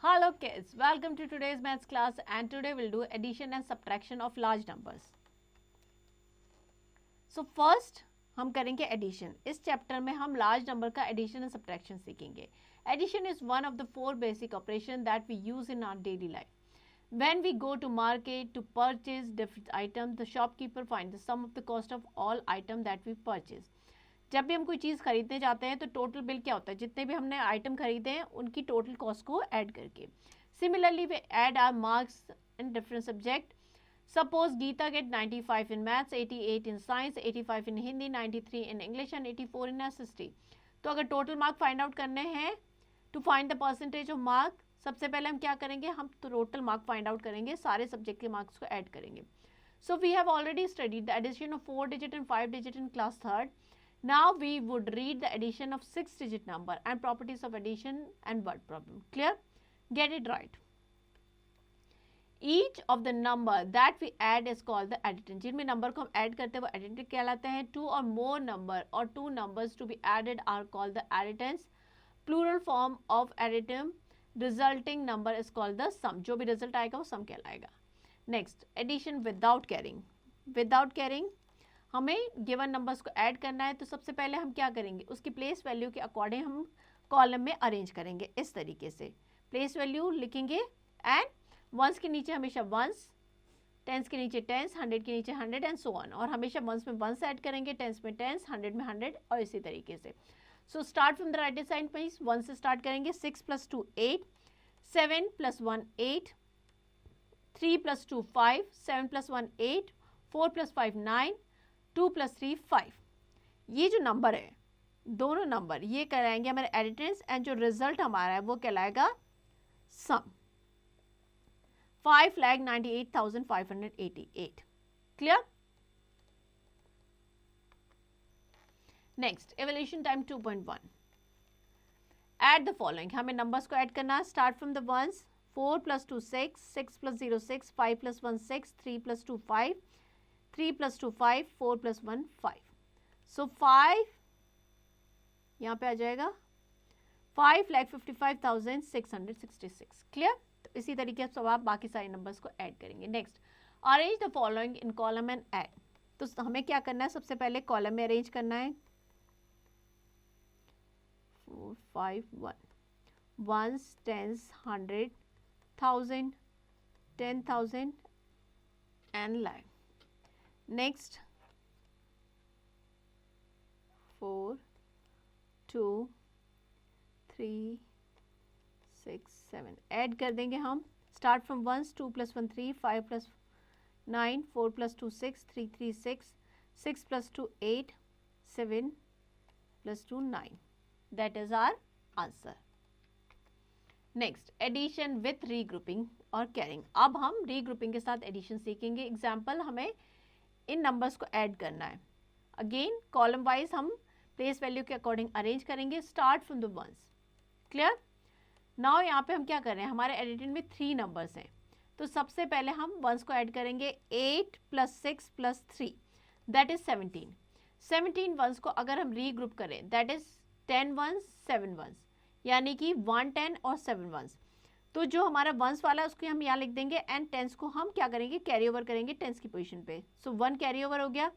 Hello kids, welcome to today's maths class and today we'll do addition and subtraction of large numbers. So first हम करेंगे addition. इस chapter में हम large number का addition and subtraction सीखेंगे. Addition is one of the four basic operations that we use in our daily life. When we go to market to purchase different items, the shopkeeper finds the sum of the cost of all items that we purchase. जब भी हम कोई चीज़ खरीदने जाते हैं तो total bill क्या होता है, जितने भी हमने आइटम खरीदे हैं उनकी टोटल कॉस्ट को ऐड करके. Similarly we add our marks in different subject. Suppose Geeta get 95 in maths, 88 in science, 85 in Hindi, 93 in English and 84 in history. तो अगर टोटल मार्क फाइंड आउट करने हैं, to find the percentage of mark, सबसे पहले हम क्या करेंगे, हम टोटल मार्क फाइंड आउट करेंगे, सारे सब्जेक्ट के मार्क्स को ऐड करेंगे. So we have already studied the addition of 4 digit and 5 digit in class 3rd. Now we would read the addition of 6-digit number and properties of addition and word problem. Clear? Get it right. Each of the number that we add is called the additant. जिनमें number को हम add करते हैं वो additant कहलाते हैं. Two or more number or two numbers to be added are called the additants. Plural form of additive resulting number is called the sum. जो भी result आएगा वो sum कहलाएगा. Next, addition without carrying. Without carrying हमें given numbers को add करना है, तो सबसे पहले हम क्या करेंगे, उसकी प्लेस वैल्यू के अकॉर्डिंग हम कॉलम में अरेंज करेंगे. इस तरीके से प्लेस वैल्यू लिखेंगे एंड वंस के नीचे हमेशा वंस, टेंस के नीचे टेंस, 100 के नीचे 100 एंड सो ऑन. और हमेशा वंस में वंस ऐड करेंगे, टेंस में टेंस, 100 में 100 और इसी तरीके से. So start from the right side पे 1 से स्टार्ट करेंगे. 6 + 2 8, 7 + 1 8, 3 + 2 5, 7 + 1 8, 4 + 5 9, 2 + 3 5. ये जो नंबर है, दोनों नंबर ये कराएंगे हमारे एडिटेंस एंड जो रिजल्ट हमारा है वो कहलाएगा sum. 5,98,588. Clear? Next, evaluation time 2.1. Add the following. हमें नंबर्स को ऐड करना. Start from the ones. 4 + 2 6, 6 + 0 6, 5 + 1 6, 3 + 2 5, 3 + 2 5, 4 + 1 5. सो 5 यहाँ पे आ जाएगा 5,55,666. क्लियर? तो इसी तरीके से आप बाकी सारे नंबर्स को ऐड करेंगे. Next, arrange the following in column and add. तो हमें क्या करना है, सबसे पहले कॉलम में अरेंज करना है. 4 5 1, ones, tens, 100, 1000, 10,000 and lakh. Next 4 2 3 6 7 add कर देंगे हम. Start from ones. 2 + 1 3, 5 + 9, 4 + 2 6, 3 3 6, 6 + 2 8, 7 + 2 9. That is our answer. Next, addition with regrouping और कैरिंग. अब हम रीग्रुपिंग के साथ एडिशन सीखेंगे. एग्जाम्पल, हमें इन नंबर्स को ऐड करना है. अगेन कॉलम वाइज हम प्लेस वैल्यू के अकॉर्डिंग अरेंज करेंगे. Start from the once. Clear? Now यहाँ पे हम क्या कर रहे हैं, हमारे एडिशन में 3 नंबर्स हैं. तो सबसे पहले हम वंस को ऐड करेंगे. 8 + 6 + 3 दैट इज 17. 17 वंस को अगर हम रीग्रुप करें दैट इज 10 वंस 7 वंस, यानी कि 1 10 और 7 वंस. तो जो हमारा वंस वाला है उसको हम यहाँ लिख देंगे एंड टेंस को हम क्या करेंगे, कैरी ओवर करेंगे टेंस की पोजीशन पे. सो 1 कैरी ओवर हो गया.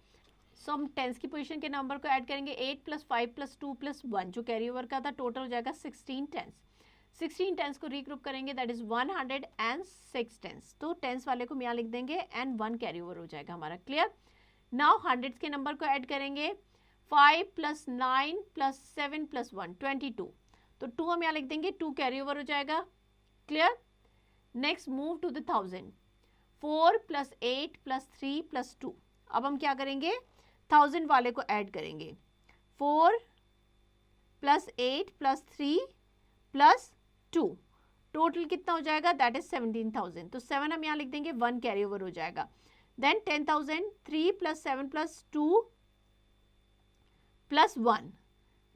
सो हम टेंस की पोजीशन के नंबर को ऐड करेंगे. 8 + 5 + 2 + 1 जो कैरी ओवर का था, टोटल हो जाएगा 16 टेंस. 16 टेंस को रीग्रुप करेंगे दैट इज 106 टेंस. तो टेंस वाले को हम यहाँ लिख देंगे एंड 1 कैरी ओवर हो जाएगा हमारा. क्लियर? नाउ हंड्रेड्स के नंबर को ऐड करेंगे. 5 + 9 + 7 + 1 22. तो 2 हम यहाँ लिख देंगे, 2 कैरी ओवर हो जाएगा. Clear? Next, move to the 1000. 4 + 8 + 3 + 2. अब हम क्या करेंगे, 1000 वाले को ऐड करेंगे. 4 + 8 + 3 + 2. टोटल कितना हो जाएगा, दैट इज 17,000. तो 7 हम यहाँ लिख देंगे, 1 कैरी ओवर हो जाएगा. देन 10,000. 3 + 7 + 2 + 1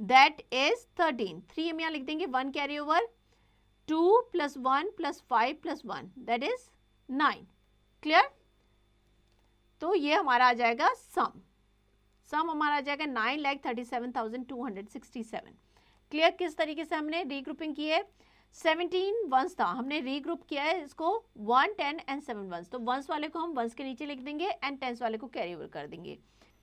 that is 13. 3 हम यहाँ लिख देंगे, 1 carry over. 2 + 1 + 5 + 1 that is 9. Clear? तो ये हमारा आ जाएगा सम. सम हमारा आ जाएगा 9,37,267. क्लियर? किस तरीके से हमने रीग्रुपिंग की है. 17 वंस था, हमने रीग्रुप किया है इसको 1, 10 एंड 7 वंस, तो वंस वाले को हम वंस के नीचे लिख देंगे एंड टेंस वाले को कैरी ओवर कर देंगे।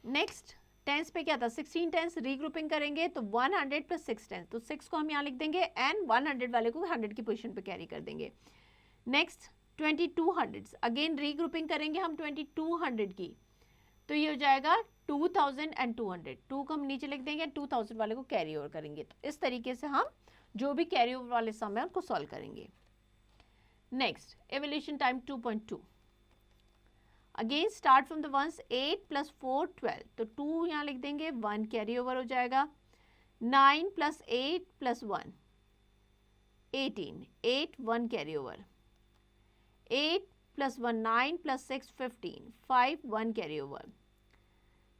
नेक्स्ट टेंस पे क्या था, 16 टेंस रीग्रुपिंग करेंगे तो 100 प्लस 6 टेंस, तो 6 को हम यहाँ लिख देंगे एंड 100 वाले को 100 की पोजीशन पे कैरी कर देंगे। नेक्स्ट 2200 अगेन रीग्रुपिंग करेंगे हम 2200 की, तो ये हो जाएगा 2000 एंड 200, 2 को हम नीचे लिख देंगे, 2000 वाले को कैरी ओवर करेंगे। तो इस तरीके से हम जो भी कैरी ओवर वाले सम है उनको सॉल्व करेंगे। Next evolution time 2.2, again start from the once, 8 plus 4 12, तो 2 यहाँ लिख देंगे, 1 कैरी ओवर हो जाएगा। 9 plus 8 plus 1 18, 8 1 carry over. 8 plus 1 9 plus 6 15, 5 1 carry over.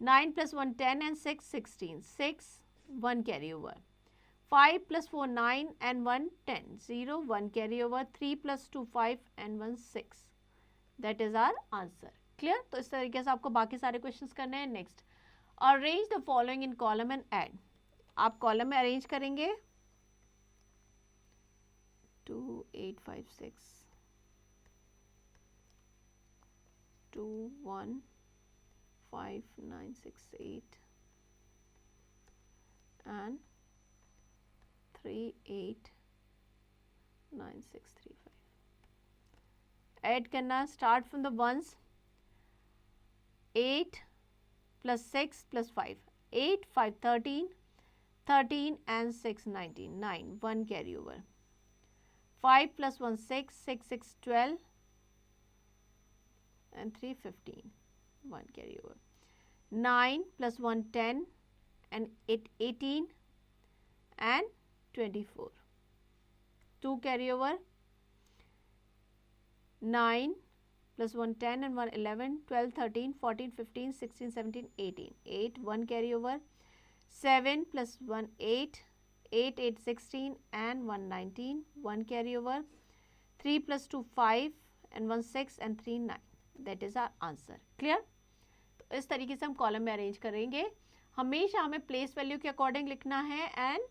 9 plus 1 10 and 6 16, 6 1 carry over। 5 plus 4 9 and 1 10, 0 1 carry over। 3 plus 2 5 and 1 6, that is our answer। Clear? तो इस तरीके से आपको बाकी सारे क्वेश्चंस करने हैं। Next, arrange the following in column and add, आप कॉलम में अरेंज करेंगे 2 8 5 6 2 1 5 9 6 8 and 3 8 9 6 3 5, ऐड करना, start from the once, 8 plus 6 plus 5, 8 5 13, 13 and 6 19, 9 1 carry over। 5 plus 1 6, 6 6 12 and 3 15, 1 carry over। 9 plus 1 10 and 8 18 and 24, 2 carry over। 9 plus 1 10 and 1 11 12 13 14 15 16 17 18, 8 1 carry over। 7 plus 1 8, 8 8 16 and 1 19, 1 carry over। 3 plus 2 5 and 1 6 and 3 9, that is our answer। Clear? तो इस तरीके से हम column में arrange करेंगे। हमेशा हमें place value के अकॉर्डिंग लिखना है एंड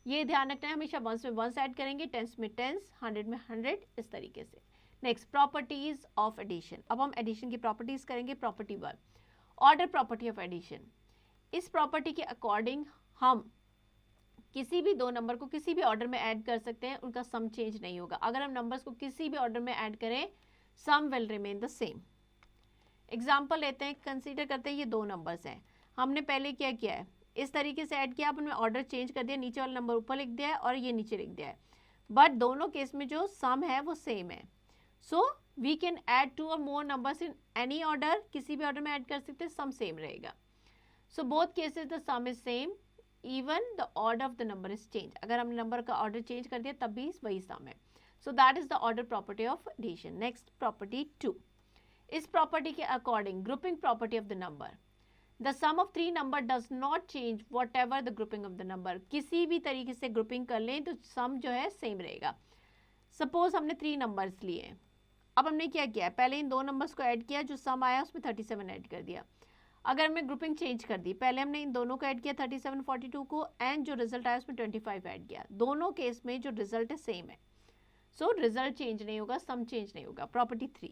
ये ध्यान रखना है हमेशा वंस में वंस ऐड करेंगे, टेंस में टेंस, 100 में 100, इस तरीके से। नेक्स्ट, प्रॉपर्टीज ऑफ एडिशन, अब हम एडिशन की प्रॉपर्टीज करेंगे। Property 1, order property of addition. इस प्रॉपर्टी के अकॉर्डिंग हम किसी भी दो नंबर को किसी भी ऑर्डर में ऐड कर सकते हैं, उनका सम चेंज नहीं होगा। अगर हम नंबर्स को किसी भी ऑर्डर में ऐड करें, sum will remain the same. Example लेते हैं, कंसीडर करते हैं ये दो नंबर्स हैं, हमने पहले क्या किया है, इस तरीके से ऐड किया, अब उनमें ऑर्डर चेंज कर दिया, नीचे वाला नंबर ऊपर लिख दिया है और ये नीचे लिख दिया है, बट दोनों केस में जो सम है वो सेम है। सो वी कैन ऐड 2 और मोर नंबर्स इन एनी ऑर्डर, किसी भी ऑर्डर में ऐड कर सकते हैं, सम सेम रहेगा। So both cases the some is same even the order of the number is change, अगर हमने नंबर का ऑर्डर चेंज कर दिया तब भी वही सम है। So that is the order property of addition. Next, property 2, इस प्रॉपर्टी के according grouping property of the number, the sum of 3 number does not change whatever the grouping of the number, किसी भी तरीके से grouping कर लें तो सम जो है सेम रहेगा। सपोज हमने 3 नंबर्स लिए, अब हमने क्या किया, पहले इन दो नंबर्स को ऐड किया, जो सम आया उसमें 37 ऐड कर दिया। अगर हमने ग्रुपिंग चेंज कर दी, पहले हमने इन दोनों को ऐड किया 37 42 को, एंड जो रिजल्ट आया उसमें 25 ऐड किया, दोनों केस में जो रिजल्ट है सेम है। सो रिजल्ट चेंज नहीं होगा, सम चेंज नहीं होगा। Property 3,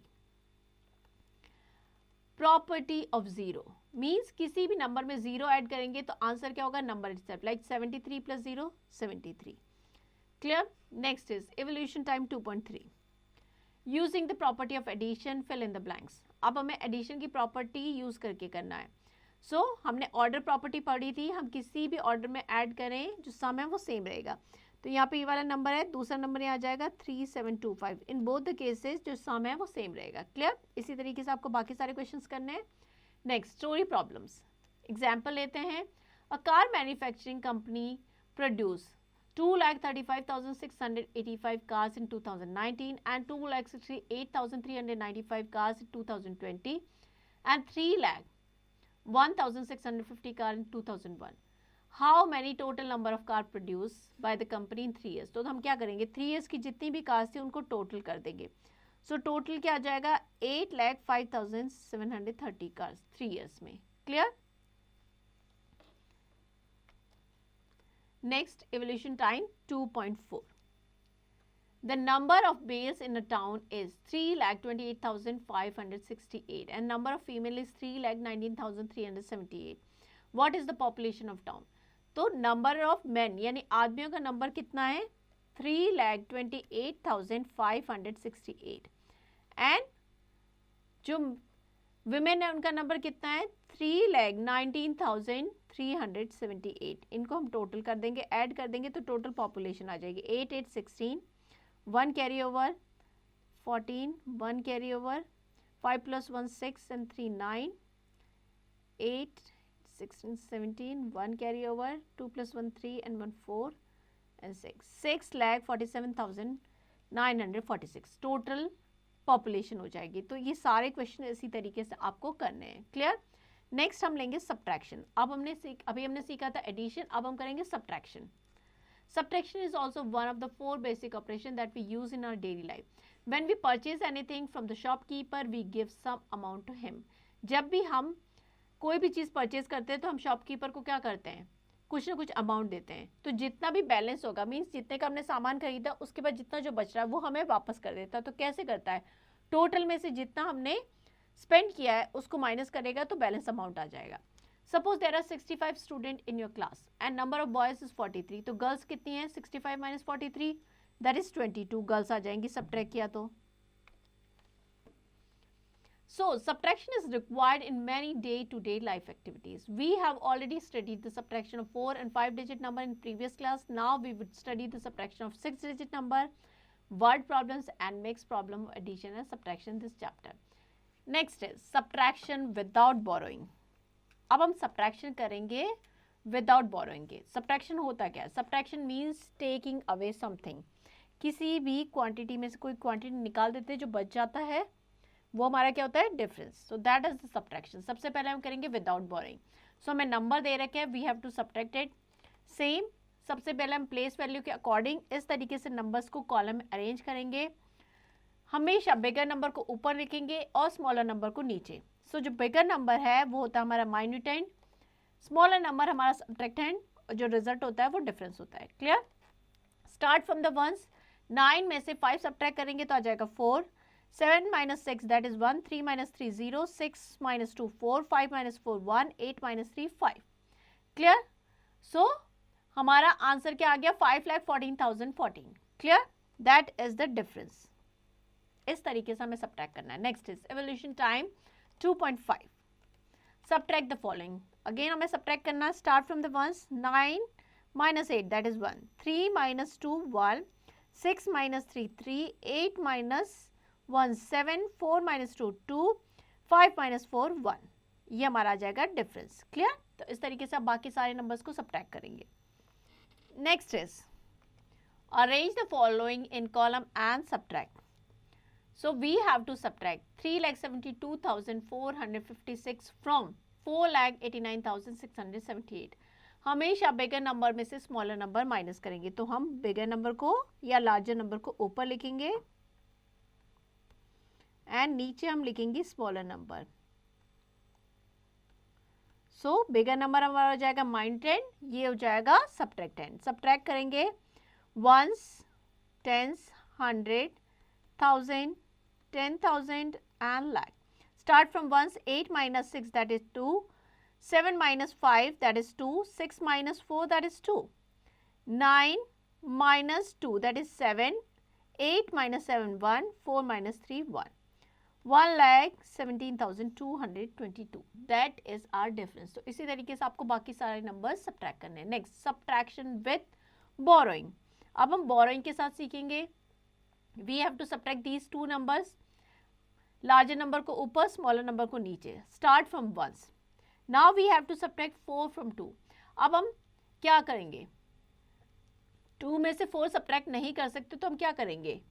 property of zero, means किसी भी नंबर में जीरो ऐड करेंगे तो आंसर क्या होगा, number itself, like 73 plus 0 73। Clear? Next is evolution time 2.3, using the property of addition fill in the blanks. अब हमें एडिशन की प्रॉपर्टी यूज करके करना है। सो हमने ऑर्डर प्रॉपर्टी पढ़ी थी, हम किसी भी ऑर्डर में ऐड करें जो सम है वो सेम रहेगा। तो यहाँ पे ये वाला नंबर है, दूसरा नंबर यहाँ आ जाएगा 3725, इन बोथ द केसेस जो सम है वो सेम रहेगा। क्लियर? इसी तरीके से आपको बाकी सारे क्वेश्चंस करने हैं। Next, story problems. एग्जाम्पल लेते हैं, a car manufacturing company produce 2,35,685 cars in 2019 and 2,68,395 cars in 2020 and 3,01,650 cars in 2001. How many total number of cars produced by the company in 3 years? तो हम क्या करेंगे, 3 years की जितनी भी cars थी उनको टोटल कर देंगे। सो टोटल क्या आ जाएगा, 8,05,730 cars 3 years में। Clear? Next, evolution time 2.4, The number of males in a town is 3,28,568 and number of female is 3,19,378. What is the population of town? तो number of men यानी आदमियों का number कितना है 3,28,568 and जो women है उनका नंबर कितना है 3,19,378. इनको हम टोटल कर देंगे, ऐड कर देंगे तो टोटल पॉपुलेशन आ जाएगी 8, 8, 16, 1 carry over 14, 1 carry over 5 plus 1 6 and 3 9, 8, 16, 17, 1 carry over 2 plus 1 3 and 1 4 and 6,47,946 total population हो जाएगी. तो ये सारे क्वेश्चन इसी तरीके से आपको करने हैं. क्लियर. नेक्स्ट हम लेंगे सब्ट्रैक्शन. अभी हमने सीखा था एडिशन, अब हम करेंगे subtraction. Subtraction is also one of the 4 basic operations that we use in our daily life. When we purchase anything from the shopkeeper, we give some amount to him. जब भी हम कोई भी चीज़ परचेज करते हैं तो हम शॉपकीपर को क्या करते हैं, कुछ ना कुछ अमाउंट देते हैं. तो जितना भी बैलेंस होगा मीन्स जितने का हमने सामान खरीदा उसके बाद जितना जो बच रहा है वो हमें वापस कर देता है. तो कैसे करता है, टोटल में से जितना हमने स्पेंड किया है उसको माइनस करेगा तो बैलेंस अमाउंट आ जाएगा. Suppose there are 65 students in your class and number of boys is 43. तो गर्ल्स कितनी है 65 minus 43 that is 22. गर्ल्स आ जाएंगी subtract किया तो. So subtraction is required in many day-to-day life activities. We have already studied the subtraction of 4 and 5 digit number in previous class. Now we would study the subtraction of 6 digit number, word problems and mixed problem of addition and subtraction in this chapter. Next is subtraction without borrowing. अब हम subtraction करेंगे without borrowing के. Subtraction होता क्या है, subtraction means taking away something. किसी भी quantity में से कोई क्वांटिटी निकाल देते हैं, जो बच जाता है वो हमारा क्या होता है difference. So that is the subtraction. सबसे पहले हम करेंगे विदाउट बोरोइंग. सो हमें नंबर दे रखे हैं, we have to subtract it. Same सबसे पहले हम प्लेस वैल्यू के अकॉर्डिंग इस तरीके से नंबर्स को कॉलम में अरेंज करेंगे. हमेशा बिगर नंबर को ऊपर लिखेंगे और स्मॉलर नंबर को नीचे. सो जो बिगर नंबर है वो होता है हमारा माइन्यूटेंड, स्मॉलर नंबर हमारा सब्ट्रैक्टेंड, और जो रिजल्ट होता है वो डिफरेंस होता है. Clear. Start from the once. 9 में से 5 सब्ट्रैक्ट करेंगे तो आ जाएगा 4. 7 minus 6 that is 1. 3 minus 3 0. 6 minus 2 4. 5 minus 4 1. 8 minus 3 5. Clear. सो हमारा आंसर क्या आ गया 5,14,014. Clear. That is the difference. इस तरीके से हमें सब्ट्रैक्ट करना है. Next is evolution time 2.5. Subtract the following. Again हमें subtract करना. Start from the ones. 9 minus 8 that is 1. 3 minus 2 1. 6 minus 3 3. 8 minus 1 7. 4 minus 2 2. 5 minus 4 1. ये हमारा आ जाएगा डिफरेंस. क्लियर. तो इस तरीके से आप बाकी सारे नंबर्स को subtract करेंगे. Next is arrange the following in column and subtract. So we have to subtract 3,72,456 from 4,89,678. हमेशा बिगर नंबर में से स्मॉलर नंबर माइनस करेंगे. तो हम बिगर नंबर को या लार्जर नंबर को ऊपर लिखेंगे एंड नीचे हम लिखेंगे स्मॉलर नंबर. सो बिगर नंबर हमारा हो जाएगा माइन्यूटेंड, ये हो जाएगा सब्ट्रैक्टेंड. सब्ट्रैक्ट करेंगे once, tens, 100, 1000, 10,000 and lakh. Start from ones. 8 minus 6 that is 2. 7 minus 5 that is 2. 6 minus 4 that is 2. 9 minus 2 that is 7. 8 minus 7 1. 4 minus 3 1. 1,17,222. That is our difference. तो इसी तरीके से आपको बाकी सारे नंबर सब्ट्रैक्ट करने हैं. Next subtraction with borrowing. अब हम बोरोइंग के साथ सीखेंगे. We have to subtract these two numbers. Larger number को ऊपर, smaller number को नीचे. Start from ones. Now we have to subtract 4 from 2. अब हम क्या करेंगे, 2 में से 4 subtract नहीं कर सकते तो हम क्या करेंगे,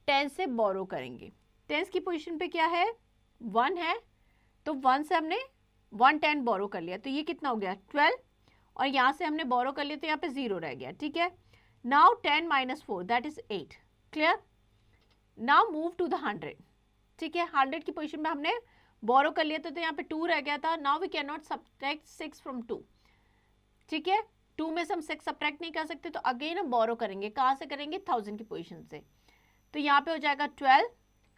10 से borrow करेंगे. 10 की पोजीशन पे क्या है 1 है, तो 1 से हमने 110 borrow कर लिया. तो ये कितना हो गया 12, और यहाँ से हमने borrow कर लिया तो यहाँ पे 0 रह गया. ठीक है. Now 10 minus 4 that is 8. Clear. Now move to the 100. ठीक है. 100 की पोजीशन में हमने बोरो कर लिया था तो यहाँ पे 2 रह गया था. Now we can not subtract 6 from 2. ठीक है. 2 में से हम 6 सब्ट्रैक्ट नहीं कर सकते तो अगेन हम बोरो करेंगे. कहाँ से करेंगे 1000 की पोजीशन से. तो यहाँ पे हो जाएगा 12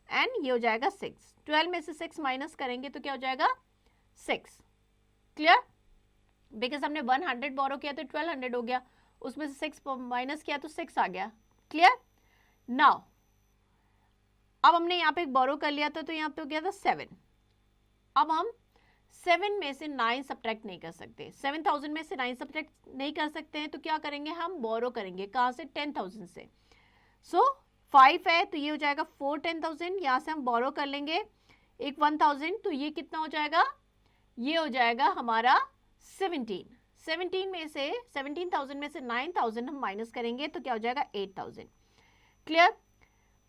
एंड ये हो जाएगा 6। 12 में से 6 माइनस करेंगे तो क्या हो जाएगा 6। क्लियर? बिकॉज हमने 100 बोरो किया तो 1200 हो गया, उसमें से 6 माइनस किया तो 6 आ गया। क्लियर? नाउ अब हमने यहाँ पे एक बोरो कर लिया था तो यहाँ पे हो गया था 7। अब हम 7 में से 9 सब्ट्रैक्ट नहीं कर सकते, 7000 में से 9 सब्ट्रैक्ट नहीं कर सकते हैं, तो क्या करेंगे हम बोरो करेंगे। कहाँ से? 10,000 से। सो 5 है तो ये हो जाएगा 4 10,000, यहाँ से हम बोरो कर लेंगे एक 1000, तो ये कितना हो जाएगा? ये हो जाएगा हमारा 17। 17,000 में से 9,000 हम माइनस करेंगे तो क्या हो जाएगा 8,000। क्लियर?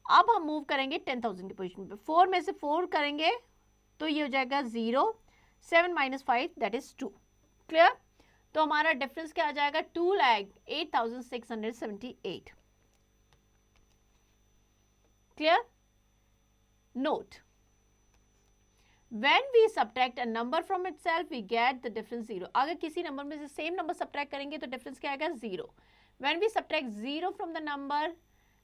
अब हम मूव करेंगे 10,000 की पोजीशन पे। 4 में से 4 करेंगे तो ये हो जाएगा 0। 7 माइनस 5 दैट इज 2। क्लियर? तो हमारा डिफरेंस क्या आ जाएगा? 2,08,678। Clear? Note, when we subtract a number from itself we get the difference 0। अगर किसी नंबर में से सेम नंबर सब्ट्रैक्ट करेंगे तो डिफरेंस क्या आएगा? 0। when we subtract 0 from the number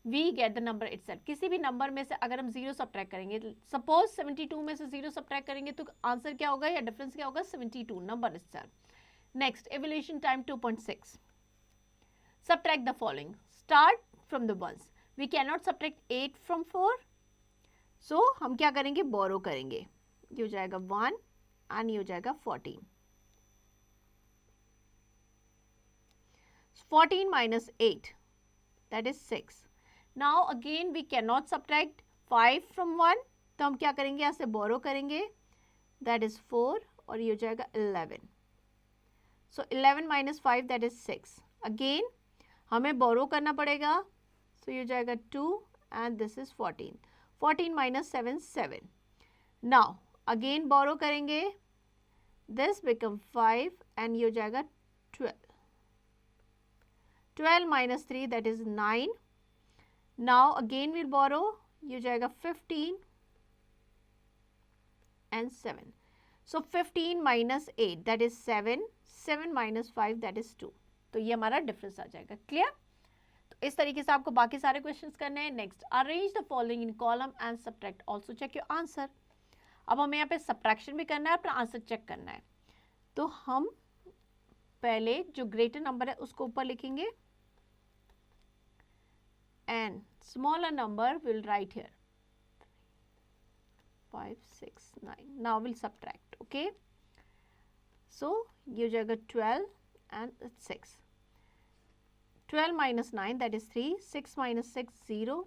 we get the number itself। किसी भी नंबर में से अगर हम 0 सब्ट्रैक्ट करेंगे, सपोज 72 में से 0 सब्ट्रैक्ट करेंगे तो आंसर क्या होगा या डिफरेंस क्या होगा? 72 number itself। Next, evaluation time 2.6। subtract the following, start from the ones। we cannot subtract 8 from 4, so हम क्या करेंगे? बोरो करेंगे। ये हो जाएगा 1 एंड ये हो जाएगा 14। 14 minus 8 that is 6। now again we cannot subtract 5 from 1, तो हम क्या करेंगे? यहाँ से बोरो करेंगे, that is 4 और ये हो जाएगा 11। so 11 minus 5 that is 6। again हमें बोरो करना पड़ेगा, so ये हो जाएगा 2 and this is 14। 14 minus 7 7। now again बोरो करेंगे, दिस बिकम 5 एंड ये हो जाएगा 12। 12 minus 3 that is 9। Now again we'll borrow, ये हो जाएगा 15 and 7। So 15 minus 8 that is 7। 7 minus 5 that is 2। तो ये हमारा डिफरेंस आ जाएगा। क्लियर? तो इस तरीके से आपको बाकी सारे क्वेश्चंस करने हैं। Next, arrange the following in column and subtract also check your answer. अब हमें यहाँ पे सब्ट्रैक्शन भी करना है, अपना आंसर चेक करना है। तो हम पहले जो ग्रेटर नंबर है उसको ऊपर लिखेंगे and smaller number we'll write here 5 6 9। Now we'll subtract. Okay, so ये हो जाएगा 12 and 6। 12 minus 9 that is 3। 6 minus 6 0,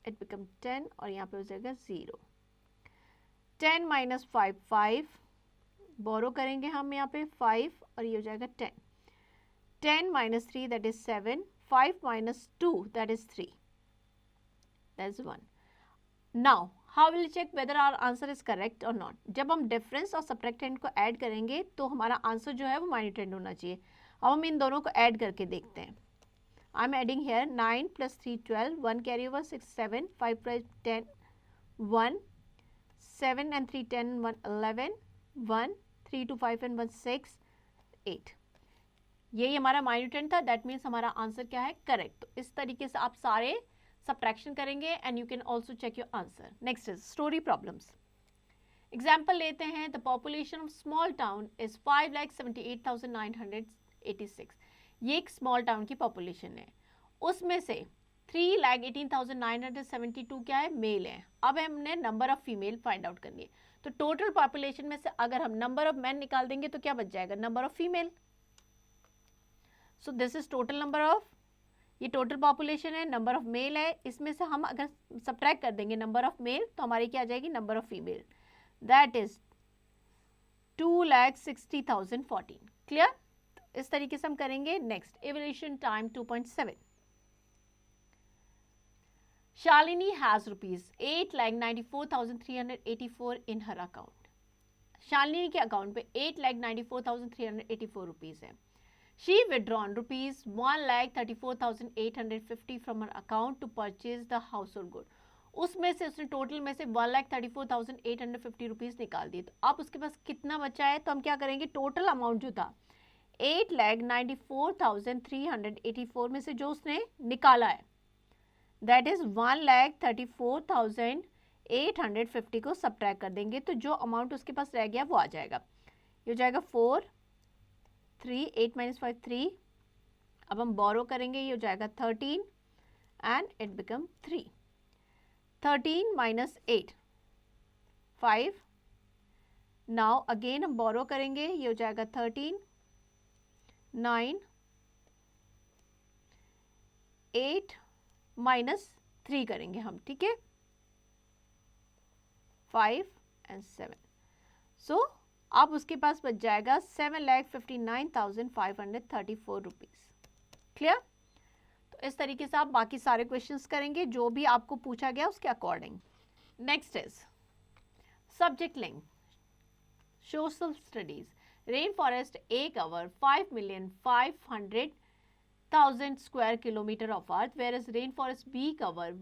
it become 10 और यहाँ पे हो जाएगा 0। 10 माइनस 5 5, बोरो करेंगे हम यहाँ पे 5 और ये हो जाएगा 10। 10 minus 3 that is 7। 5 minus 2 that is 3, that is 1। Now how will check whether our answer is correct और नॉट? जब हम डिफरेंस और सब्ट्रैक्टेंट को ऐड करेंगे तो हमारा आंसर जो है वो माइन्यूटेंड होना चाहिए। अब हम इन दोनों को ऐड करके देखते हैं। I am adding here 9 plus 3 12, 1 carry over 6 7, 5 5 10 1, 7 and 3 10, 1 11, 1 3 2 5 and 1 6 8। यही हमारा माइन्यूटेंड था, दैट मीन्स हमारा आंसर क्या है? करेक्ट। तो इस तरीके से आप सारे सब्ट्रैक्शन करेंगे and you can also check your answer. Next is story problems. Example लेते हैं, the population of small town is 5,78,986। ये एक स्मॉल टाउन की पॉपुलेशन है, उसमें से 3,18,972 क्या है? मेल है। अब हमने number of female find out करनी है। तो टोटल पॉपुलेशन में से अगर हम नंबर ऑफ मैन निकाल देंगे तो क्या बच जाएगा? Number of female. So this is total number of, ये टोटल पॉपुलेशन है, नंबर ऑफ मेल है। इसमें से हम अगर सब्ट्रैक्ट कर देंगे नंबर ऑफ मेल तो हमारी क्या आ जाएगी? Number of female, that is 2,60,014। Clear? इस तरीके से हम करेंगे। Next, evaluation time 2.7। Shalini has rupees 8,94,384 in her account। Shalini के अकाउंट पे 8,94,384 रुपीज है। She withdrawn rupees 1,34,850 from her account to purchase the household good। उसमें से उसने टोटल में से 1,34,850 रुपीज निकाल दिए। तो अब उसके पास कितना बचा है? तो हम क्या करेंगे? टोटल अमाउंट जो था 8,94,384 में से जो उसने निकाला है दैट इज 1,34,850 को सब्ट्रैक्ट कर देंगे तो जो अमाउंट उसके पास रह गया वो आ जाएगा। ये हो जाएगा 4, 3, 8 - 5 3। अब हम बोरो करेंगे, ये हो जाएगा 13 and it become 3। 13 - 8 5। Now again हम बोरो करेंगे, ये हो जाएगा 13, 9, 8 - 3 करेंगे हम, ठीक है, 5 एंड 7। सो अब उसके पास बच जाएगा 7,59,534 रुपीज। क्लियर? तो इस तरीके से आप बाकी सारे क्वेश्चंस करेंगे जो भी आपको पूछा गया उसके according. Next is subject link social studies. Rain forest A cover 5,500,000 square kilometer of earth, whereas rainforest B cover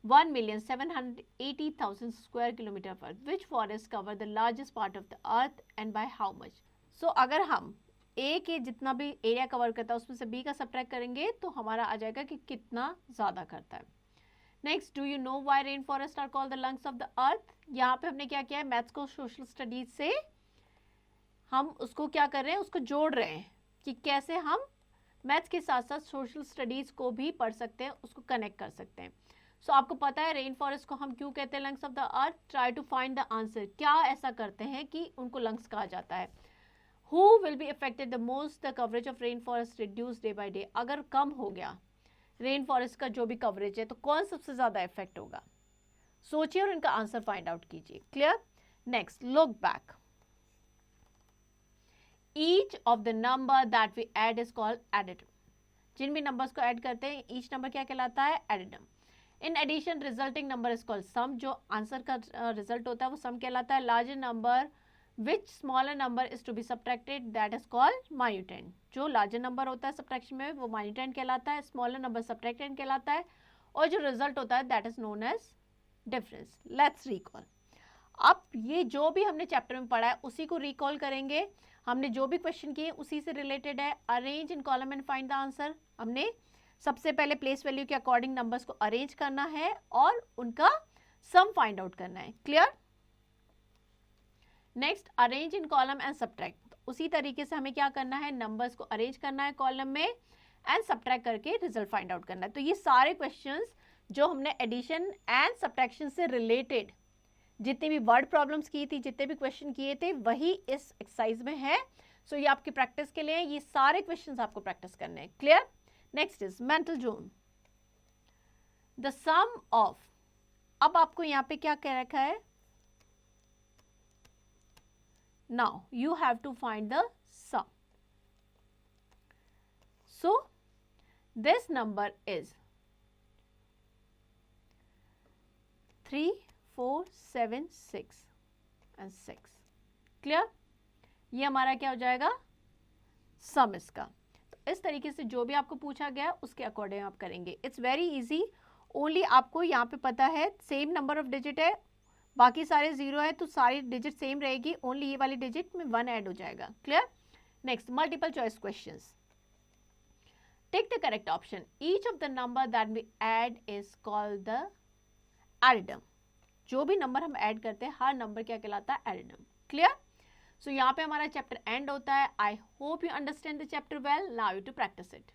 1,780,000 square kilometer of earth. Which forest cover the largest part of the earth and by how much? So अगर हम A के जितना भी area cover करता है उसमें से B का सब्ट्रैक्ट करेंगे तो हमारा आ जाएगा कि कितना ज़्यादा करता है। Next, do you know why rain forest are called the lungs of the earth. यहाँ पे हमने क्या किया है, मैथ्स को सोशल स्टडीज से हम उसको क्या कर रहे हैं, उसको जोड़ रहे हैं कि कैसे हम मैथ्स के साथ साथ सोशल स्टडीज को भी पढ़ सकते हैं, उसको कनेक्ट कर सकते हैं। सो आपको पता है रेन फॉरेस्ट को हम क्यों कहते हैं lungs of the earth. Try to find the answer, क्या ऐसा करते हैं कि उनको लंग्स कहा जाता है। Who will be affected the most, the coverage of rain forest reduce day by day. अगर कम हो गया रेन फॉरेस्ट का जो भी कवरेज है तो कौन सबसे ज्यादा इफेक्ट होगा, सोचिए और इनका आंसर फाइंड आउट कीजिए। Clear? Next, look back. Each of the number that we add is called addend. जिन भी नंबर्स को ऐड करते हैं ईच नंबर क्या कहलाता है, addend. In addition resulting number is called sum. जो आंसर का रिजल्ट होता है वो सम कहलाता है। Larger number which smaller number is to be subtracted that is called minuend. जो लार्जर नंबर होता है सब्ट्रैक्शन में वो माइन्यूटेंड कहलाता है, स्मॉलर नंबर सब्ट्रैक्टेंड कहलाता है, और जो रिजल्ट होता है that is known age difference. Let's recall. अब ये जो भी हमने चैप्टर में पढ़ा है उसी को रिकॉल करेंगे। हमने जो भी क्वेश्चन किए उसी से रिलेटेड है। Arrange in column and find the answer. हमने सबसे पहले प्लेस वैल्यू के अकॉर्डिंग नंबर्स को अरेंज करना है और उनका सम फाइंड आउट करना है। Clear? Next, arrange in column and subtract. उसी तरीके से हमें क्या करना है, नंबर्स को अरेंज करना है कॉलम में एंड सब्ट्रैक्ट करके रिजल्ट फाइंड आउट करना है। तो ये सारे क्वेश्चंस जो हमने एडिशन एंड सब्ट्रैक्शन से रिलेटेड जितनी भी वर्ड प्रॉब्लम्स की थी, जितने भी क्वेश्चन किए थे, वही इस एक्सरसाइज में है। सो ये आपकी प्रैक्टिस के लिए, ये सारे क्वेश्चंस आपको प्रैक्टिस करने हैं। Clear? Next is mental zone. The sum of, अब आपको यहाँ पे क्या कह रखा है, now you have to find the sum. So this number is 3, 4, 7, 6 and 6। Clear? ये हमारा क्या हो जाएगा, सम इसका। तो इस तरीके से जो भी आपको पूछा गया उसके अकॉर्डिंग आप करेंगे। It's very easy. ओनली आपको यहाँ पे पता है सेम नंबर ऑफ डिजिट है, बाकी सारे जीरो है तो सारी डिजिट सेम रहेगी, ओनली ये वाली डिजिट में 1 ऐड हो जाएगा। Clear? Next, multiple choice questions. Take the correct option. Each of the number that we add is called the addend. जो भी नंबर हम ऐड करते हैं हर नंबर क्या कहलाता है, एडिडम। क्लियर? सो यहाँ पे हमारा चैप्टर एंड होता है। I hope you understand the chapter well. Now you to practice it.